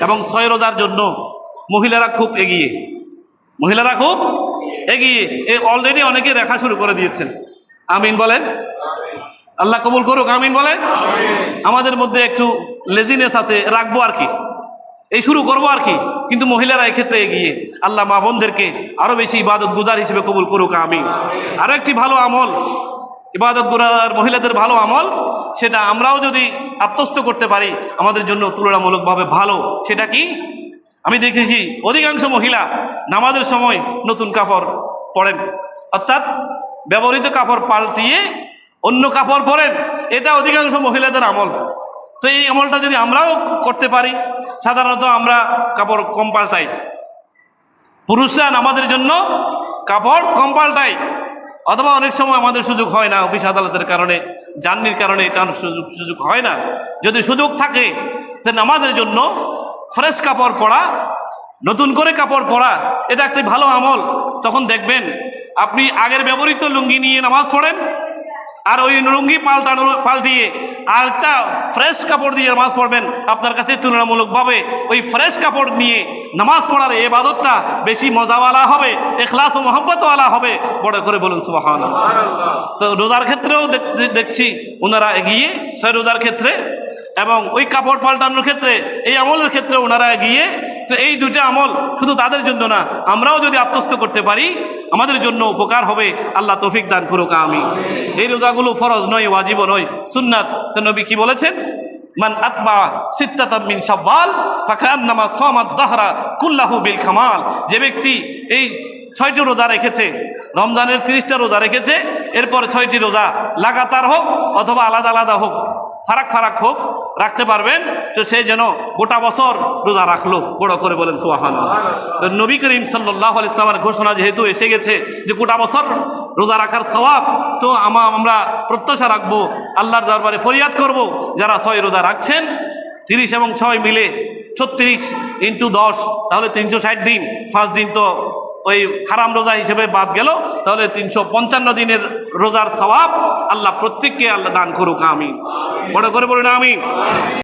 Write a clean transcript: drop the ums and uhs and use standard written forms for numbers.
এবং 6 রোজার জন্য মহিলারা খুব এগিয়ে, মহিলারা খুব এগিয়ে। এই অলরেডি অনেকে রেখা শুরু করে দিয়েছেন। আমিন বলেন। আল্লাহ কবুল করুক, আমিন বলেন। আমাদের মধ্যে একটু লেজিনেস আছে, রাখবো আর কি, এই শুরু করবো আর কি, কিন্তু মহিলারা এক্ষেত্রে এগিয়ে। আল্লাহ মা বোনদেরকে আরো বেশি ইবাদত গুজার হিসেবে কবুল করুক, আমিন। আরো একটি ভালো আমল, ইবাদত গুজার মহিলাদের ভালো আমল, সেটা আমরাও যদি আত্মস্থ করতে পারি আমাদের জন্য তুলনামূলকভাবে ভালো। সেটা কি? আমি দেখেছি অধিকাংশ মহিলা নামাজের সময় নতুন কাপড় পরেন, অর্থাৎ ব্যবহৃত কাপড় পাল্টিয়ে অন্য কাপড় পরেন। এটা অধিকাংশ মহিলাদের আমল। তো এই আমলটা যদি আমরাও করতে পারি, সাধারণত আমরা কাপড় কম পাল্টাই, পুরুষরা আমাদের জন্য কাপড় কম পাল্টাই, অথবা অনেক সময় আমাদের সুযোগ হয় না, অফিস আদালতের কারণে, জার্নির কারণে এটা সুযোগ হয় না। যদি সুযোগ থাকে তো নামাজের জন্য ফ্রেশ কাপড় পরা, নতুন করে কাপড় পরা, এটা একটি ভালো আমল। তখন দেখবেন আপনি আগের ব্যবহৃত লুঙ্গি নিয়ে নামাজ পড়েন, আর ওই লুঙ্গি পাল্টিয়ে আর একটা ফ্রেশ কাপড় দিয়ে নামাজ পড়বেন, আপনার কাছে তুলনামূলকভাবে ওই ফ্রেশ কাপড় নিয়ে নামাজ পড়ার ইবাদতটা বেশি মজাওয়ালা হবে, ইখলাস ও মহব্বতওয়ালা হবে। বড় করে বলুন সুবহানাল্লাহ। তো রোজার ক্ষেত্রেও দেখছি ওনারা এগিয়ে, 6 রোজার ক্ষেত্রে এবং ওই কাপড় পাল্টানোর ক্ষেত্রে, এই আমলের ক্ষেত্রে ওনারা এগিয়ে। তো এই দুইটা আমল শুধু তাদের জন্য না, আমরাও যদি আত্মস্থ করতে পারি আমাদের জন্য উপকার হবে। আল্লাহ তৌফিক দান করুক, আমিন। এই রোজাগুলো ফরজ নয়, ওয়াজিব নয়, সুন্নাত। তো নবী কি বলেছেন? মান আতবা সিত্তাতাম মিন শাওয়াল ফাকান্নামা সামাদ দাহরা কুল্লাহু বিল কামাল। যে ব্যক্তি এই 6টি রোজা রেখেছে, রমজানের 30টা রোজা রেখেছে, এরপর 6টি রোজা লাগাতার হোক অথবা আলাদা আলাদা হোক, ফারাক ফারাক হোক, রাখতে পারবেন, তো সে যেন গোটা বছর রোজা রাখলো। বড় করে বলেন সুবহানাল্লাহ। তো নবী করিম সাল্লাল্লাহু আলাইহি ওয়াসাল্লামের ঘোষণা যেহেতু এসে গেছে যে গোটা বছর রোজা রাখার সওয়াব, তো আমরা প্রত্যাশা রাখবো, আল্লাহর দরবারে ফরিয়াদ করব, যারা 6 রোজা রাখছেন, 30 এবং 6 মিলে 36 × 10, তাহলে 360 দিন। 5 দিন তো ওই হারাম রোজা হিসেবে বাদ গেল, তাহলে 355 দিনের রোজার সওয়াব আল্লাহ প্রত্যেককে আল্লাহ দান করুক, আমিন। বড় করে বলুন আমিন।